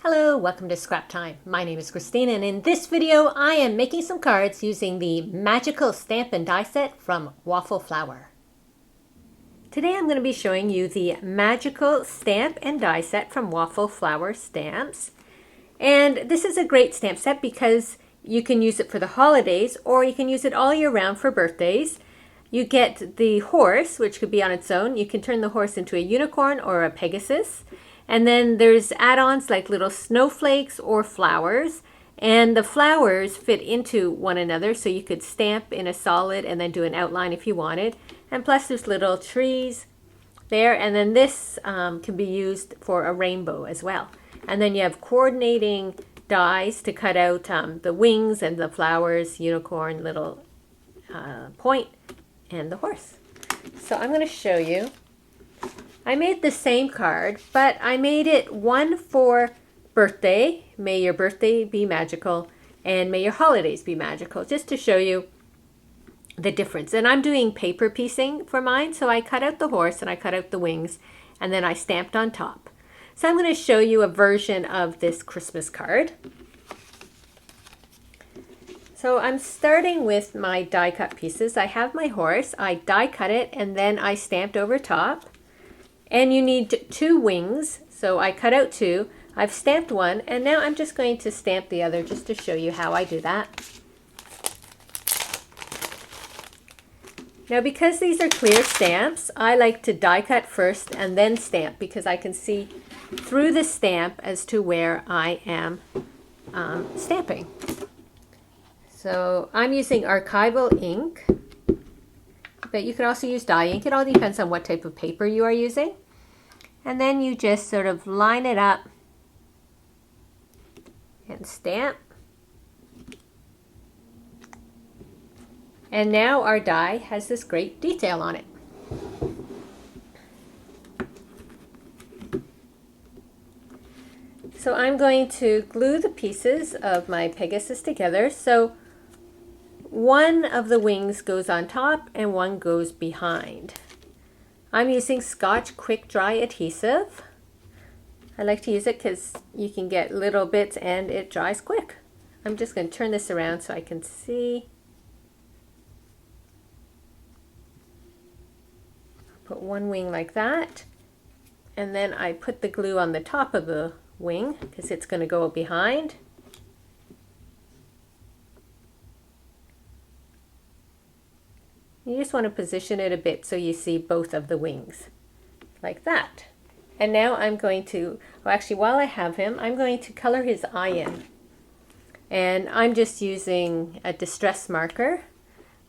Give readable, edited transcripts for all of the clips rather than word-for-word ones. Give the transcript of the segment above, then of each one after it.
Hello, welcome to Scrap Time. My name is Christina, and in this video I am making some cards using the magical stamp and die set from Waffle Flower. Today I'm going to be showing you the magical stamp and die set from Waffle Flower Stamps. And this is a great stamp set because you can use it for the holidays or you can use it all year round for birthdays. You get the horse, which could be on its own. You can turn the horse into a unicorn or a Pegasus. And then there's add-ons like little snowflakes or flowers. And the flowers fit into one another, so you could stamp in a solid and then do an outline if you wanted. And plus there's little trees there. And then this can be used for a rainbow as well. And then you have coordinating dies to cut out the wings and the flowers, unicorn, little point, and the horse. So I'm going to show you. I made the same card, but I made it one for birthday. May your birthday be magical, and may your holidays be magical, just to show you the difference. And I'm doing paper piecing for mine, so I cut out the horse and I cut out the wings, and then I stamped on top. So I'm going to show you a version of this Christmas card. So I'm starting with my die cut pieces. I have my horse, I die cut it, and then I stamped over top. And you need two wings, so I cut out two. I've stamped one, and now I'm just going to stamp the other just to show you how I do that. Now, because these are clear stamps, I like to die cut first and then stamp because I can see through the stamp as to where I am stamping. So I'm using archival ink, but you can also use dye ink. It all depends on what type of paper you are using. And then you just sort of line it up and stamp. And now our die has this great detail on it. So I'm going to glue the pieces of my Pegasus together. So one of the wings goes on top and one goes behind. I'm using Scotch Quick Dry adhesive. I like to use it because you can get little bits and it dries quick. I'm just going to turn this around so I can see. Put one wing like that, and then I put the glue on the top of the wing because it's going to go behind. You just want to position it a bit so you see both of the wings, like that. And now I'm going to, well actually while I have him, I'm going to color his eye in. And I'm just using a distress marker.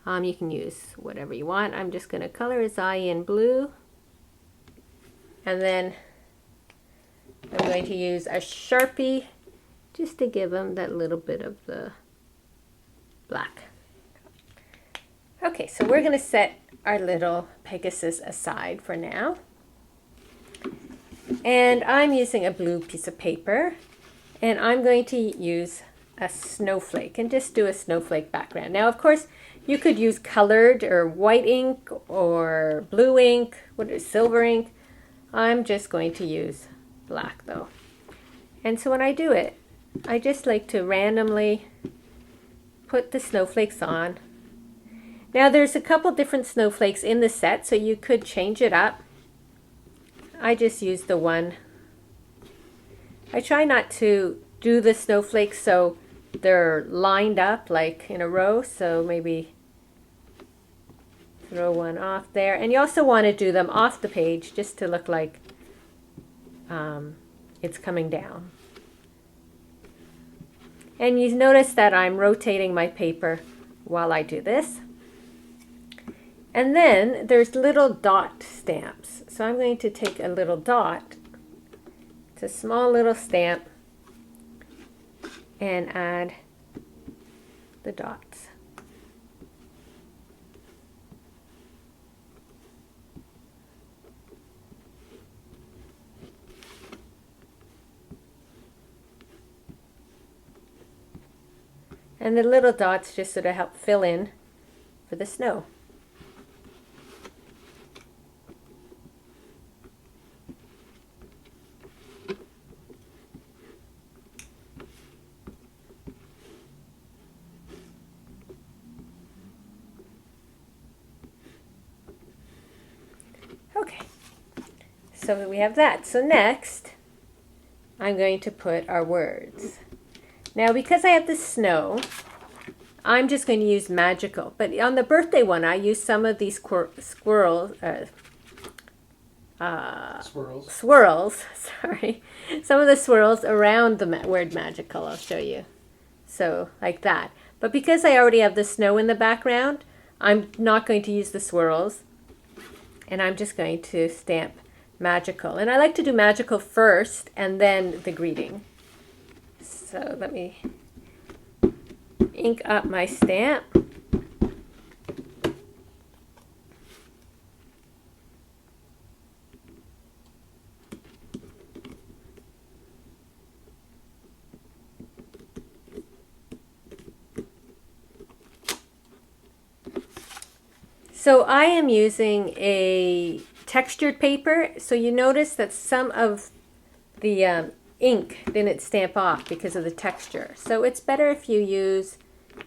You can use whatever you want. I'm just going to color his eye in blue. And then I'm going to use a Sharpie just to give him that little bit of the black. Okay, so we're going to set our little Pegasus aside for now. And I'm using a blue piece of paper. And I'm going to use a snowflake and just do a snowflake background. Now, of course, you could use colored or white ink or blue ink, silver ink. I'm just going to use black though. And so when I do it, I just like to randomly put the snowflakes on. Now there's a couple different snowflakes in the set, so you could change it up. I just use the one. I try not to do the snowflakes so they're lined up like in a row, so maybe throw one off there. And you also want to do them off the page just to look like it's coming down. And you notice that I'm rotating my paper while I do this. And then there's little dot stamps. So I'm going to take a little dot. It's a small little stamp. And add the dots. And the little dots just sort of help fill in for the snow. So we have that. So next, I'm going to put our words. Now, because I have the snow, I'm just going to use magical. But on the birthday one, I used some of these swirls, sorry. Some of the swirls around the word magical, I'll show you. So, like that. But because I already have the snow in the background, I'm not going to use the swirls. And I'm just going to stamp magical. And I like to do magical first and then the greeting. So let me ink up my stamp. So I am using a textured paper, so you notice that some of the ink didn't stamp off because of the texture. So it's better if you use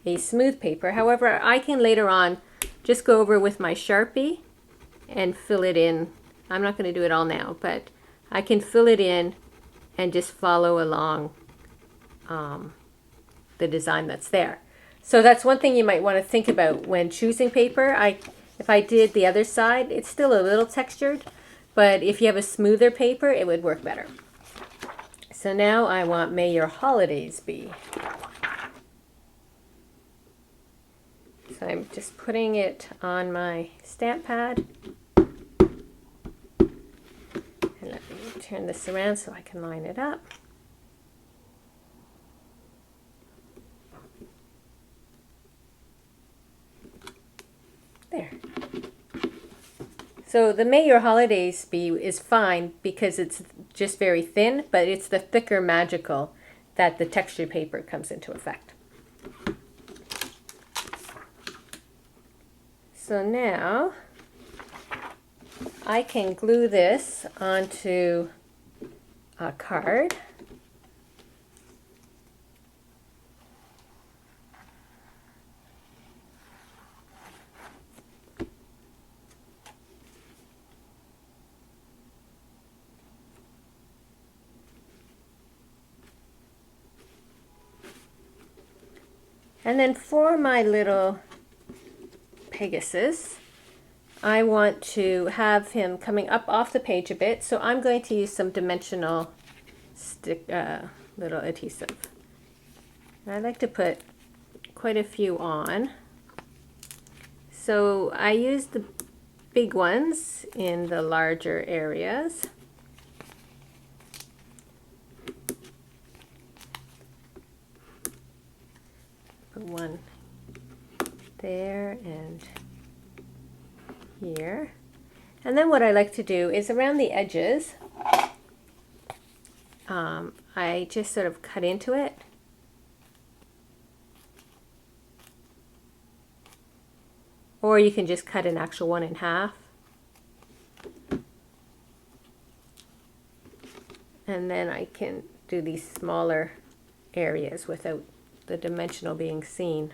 a smooth paper. However, I can later on just go over with my Sharpie and fill it in. I'm not going to do it all now, but I can fill it in and just follow along the design that's there. So that's one thing you might want to think about when choosing paper. If I did the other side, it's still a little textured, but if you have a smoother paper, it would work better. So now I want May Your Holidays Be. So I'm just putting it on my stamp pad. And let me turn this around so I can line it up. There. So the May Your Holidays Be is fine because it's just very thin, but it's the thicker magical that the texture paper comes into effect. So now I can glue this onto a card. And then for my little Pegasus, I want to have him coming up off the page a bit, so I'm going to use some dimensional little adhesive. And I like to put quite a few on. So I use the big ones in the larger areas. Put one there and here. And then what I like to do is around the edges, I just sort of cut into it. Or you can just cut an actual one in half. And then I can do these smaller areas without the dimensional being seen.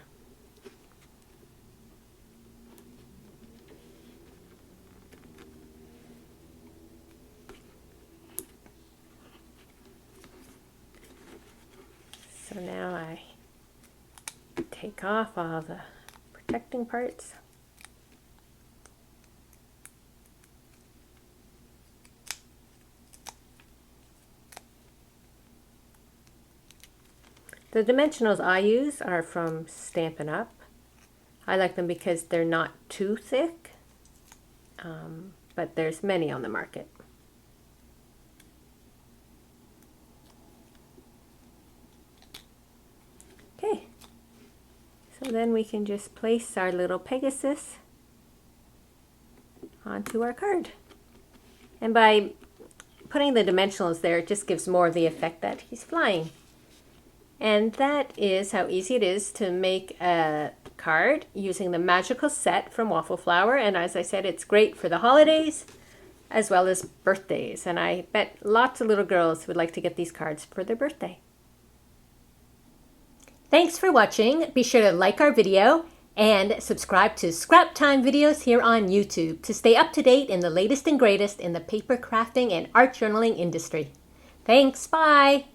So now I take off all the protecting parts. The dimensionals I use are from Stampin' Up. I like them because they're not too thick, but there's many on the market. Okay, so then we can just place our little Pegasus onto our card. And by putting the dimensionals there, it just gives more of the effect that he's flying. And that is how easy it is to make a card using the magical set from Waffle Flower. And as I said, it's great for the holidays as well as birthdays. And I bet lots of little girls would like to get these cards for their birthday. Thanks for watching. Be sure to like our video And subscribe to Scrap Time videos here on YouTube to stay up to date in the latest and greatest in the paper crafting and art journaling industry. Thanks, bye!